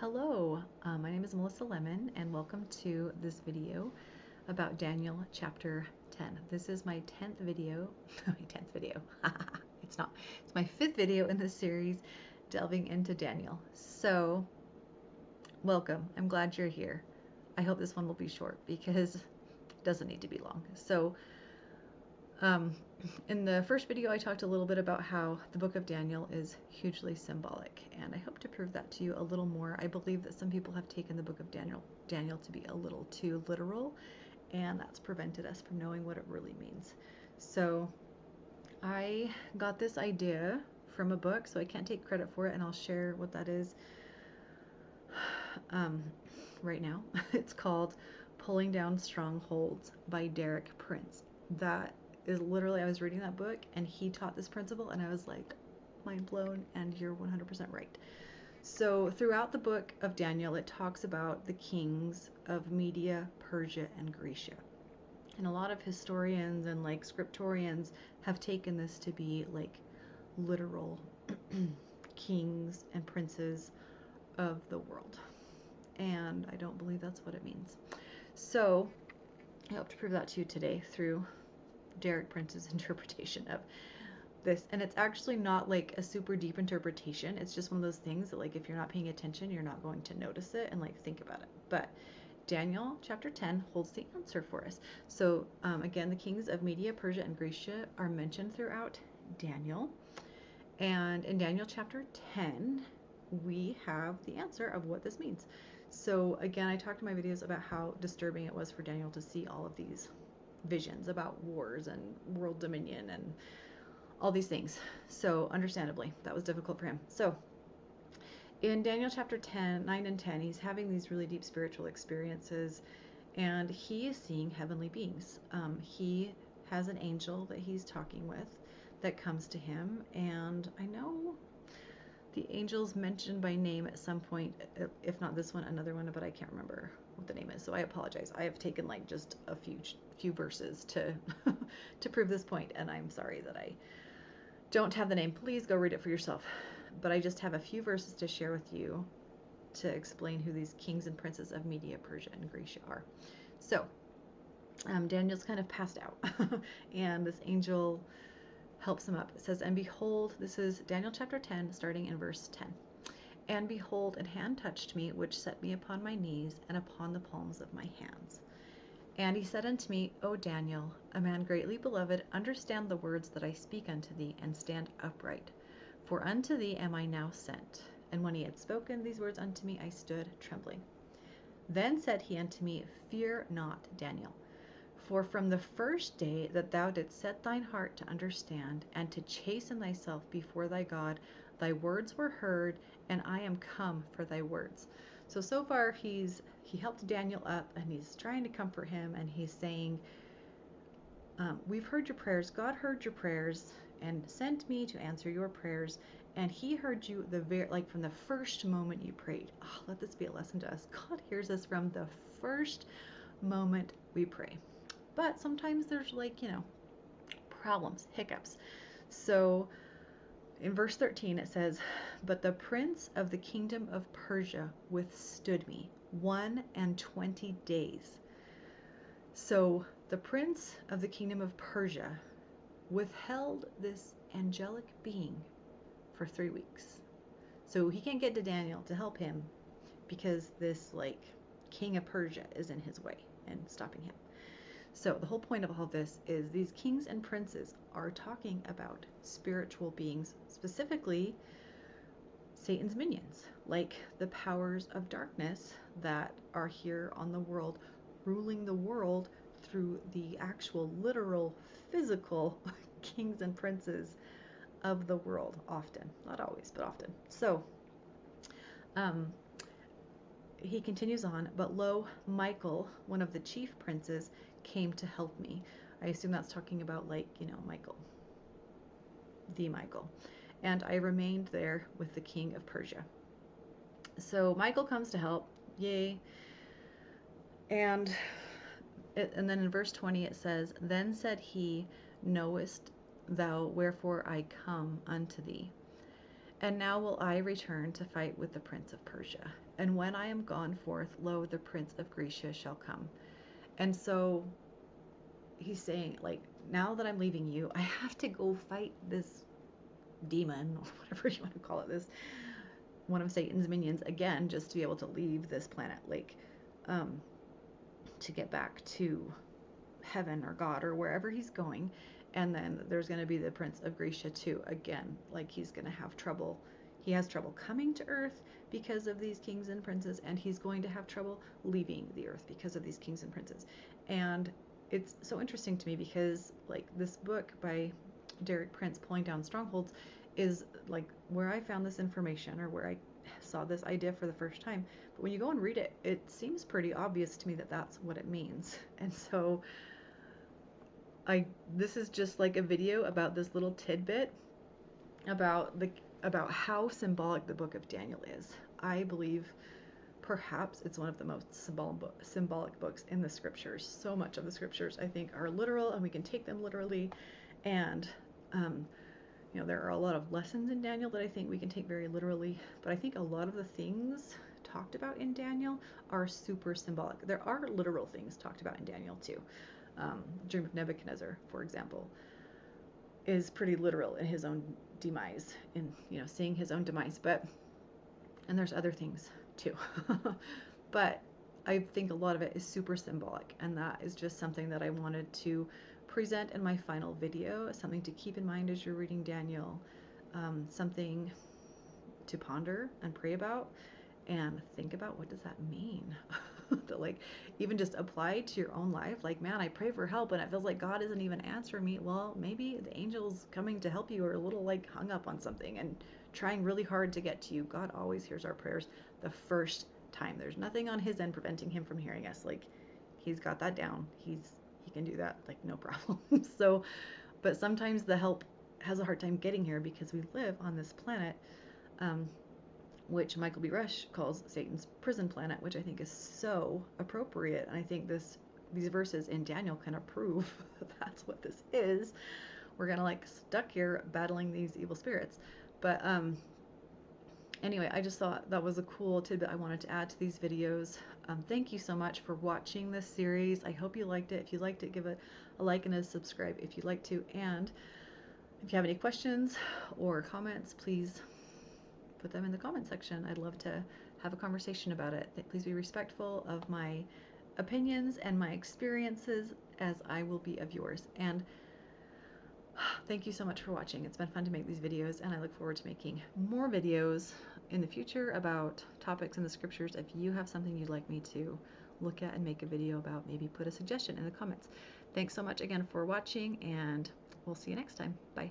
Hello, my name is Melissa Lemon, and welcome to this video about Daniel chapter 10. This is my 10th video, my 10th video, it's not, it's my 5th video in this series delving into Daniel. So, welcome, I'm glad you're here. I hope this one will be short because it doesn't need to be long. So, in the first video, I talked a little bit about how the book of Daniel is hugely symbolic, and I hope to prove that to you a little more. I believe that some people have taken the book of Daniel to be a little too literal, and that's prevented us from knowing what it really means. So I got this idea from a book, so I can't take credit for it, and I'll share what that is right now. It's called Pulling Down Strongholds by Derek Prince. That is literally, I was reading that book and he taught this principle and I was like, mind blown, and you're 100% right. So throughout the book of Daniel, it talks about the kings of Media, Persia, and Grecia. And a lot of historians and like scriptorians have taken this to be like literal kings and princes of the world. And I don't believe that's what it means. So I hope to prove that to you today through Derek Prince's interpretation of this. And it's actually not like a super deep interpretation. It's just one of those things that, like, if you're not paying attention, you're not going to notice it and like think about it. But Daniel chapter 10 holds the answer for us. So again, the kings of Media, Persia, and Grecia are mentioned throughout Daniel. And in Daniel chapter 10, we have the answer of what this means. So again, I talked in my videos about how disturbing it was for Daniel to see all of these visions about wars and world dominion and all these things. So understandably, that was difficult for him. So in Daniel chapter 9 and 10, he's having these really deep spiritual experiences, and he is seeing heavenly beings. He has an angel that he's talking with that comes to him, and I know the angel's mentioned by name at some point, if not this one, another one, but I can't remember what the name is, so I apologize. I have taken like just a few verses to to prove this point, and I'm sorry that I don't have the name. Please go read it for yourself. But I just have a few verses to share with you to explain who these kings and princes of Media, Persia, and Grecia are. So Daniel's kind of passed out, and this angel helps him up. It says, and behold, this is Daniel chapter 10, starting in verse 10. And behold, an hand touched me, which set me upon my knees and upon the palms of my hands. And he said unto me, O Daniel, a man greatly beloved, understand the words that I speak unto thee, and stand upright. For unto thee am I now sent. And when he had spoken these words unto me, I stood trembling. Then said he unto me, Fear not, Daniel. For from the first day that thou didst set thine heart to understand, and to chasten thyself before thy God, thy words were heard, and I am come for thy words. So far he helped Daniel up, and he's trying to comfort him, and he's saying, we've heard your prayers. God heard your prayers and sent me to answer your prayers, and he heard you from the first moment you prayed. Oh, let this be a lesson to us. God hears us from the first moment we pray. But sometimes there's problems, hiccups. So in verse 13 it says, but the prince of the kingdom of Persia withstood me 21 days. So the prince of the kingdom of Persia withheld this angelic being for 3 weeks. So he can't get to Daniel to help him because this king of Persia is in his way and stopping him. So the whole point of all this is these kings and princes are talking about spiritual beings, specifically Satan's minions, like the powers of darkness that are here on the world, ruling the world through the actual, literal, physical kings and princes of the world, often. Not always, but often. So, he continues on, but lo, Michael, one of the chief princes, came to help me. I assume that's talking about Michael, the Michael. And I remained there with the king of Persia. So Michael comes to help, yay. And then in verse 20 it says, then said he, knowest thou wherefore I come unto thee? And now will I return to fight with the prince of Persia. And when I am gone forth, lo, the prince of Grecia shall come. And so he's saying, like, now that I'm leaving you, I have to go fight this demon, or whatever you want to call it, this one of Satan's minions again, just to be able to leave this planet, like, to get back to heaven or God or wherever he's going. And then there's going to be the prince of Grecia too, again, like he's going to have trouble. He has trouble coming to earth because of these kings and princes, and he's going to have trouble leaving the earth because of these kings and princes. And it's so interesting to me because, like, this book by Derek Prince, Pulling Down Strongholds, is like where I found this information, or where I saw this idea for the first time. But when you go and read it, it seems pretty obvious to me that that's what it means. And so this is just like a video about this little tidbit about how symbolic the book of Daniel is. I believe perhaps it's one of the most symbolic books in the scriptures. So much of the scriptures, I think, are literal, and we can take them literally. And there are a lot of lessons in Daniel that I think we can take very literally, but I think a lot of the things talked about in Daniel are super symbolic. There are literal things talked about in Daniel too. Dream of Nebuchadnezzar, for example, is pretty literal in his own demise, in seeing his own demise. And there's other things too. But I think a lot of it is super symbolic, and that is just something that I wanted to present in my final video, something to keep in mind as you're reading Daniel, something to ponder and pray about and think about, what does that mean? To, like, even just apply to your own life. Like, man, I pray for help and it feels like God isn't even answering me. Well, maybe the angels coming to help you are a little, like, hung up on something and trying really hard to get to you. God always hears our prayers the first time. There's nothing on his end preventing him from hearing us. Like, he's got that down. He can do that, like, no problem. So, but sometimes the help has a hard time getting here because we live on this planet, which Michael B. Rush calls Satan's prison planet, which I think is so appropriate. And I think these verses in Daniel kind of prove that's what this is. We're gonna, like, stuck here battling these evil spirits. But anyway, I just thought that was a cool tidbit I wanted to add to these videos. Thank you so much for watching this series. I hope you liked it. If you liked it, give it a like and a subscribe if you'd like to. And if you have any questions or comments, please put them in the comment section. I'd love to have a conversation about it. Please be respectful of my opinions and my experiences, as I will be of yours. And thank you so much for watching. It's been fun to make these videos, and I look forward to making more videos in the future about topics in the scriptures. If you have something you'd like me to look at and make a video about, maybe put a suggestion in the comments. Thanks so much again for watching, and we'll see you next time. Bye.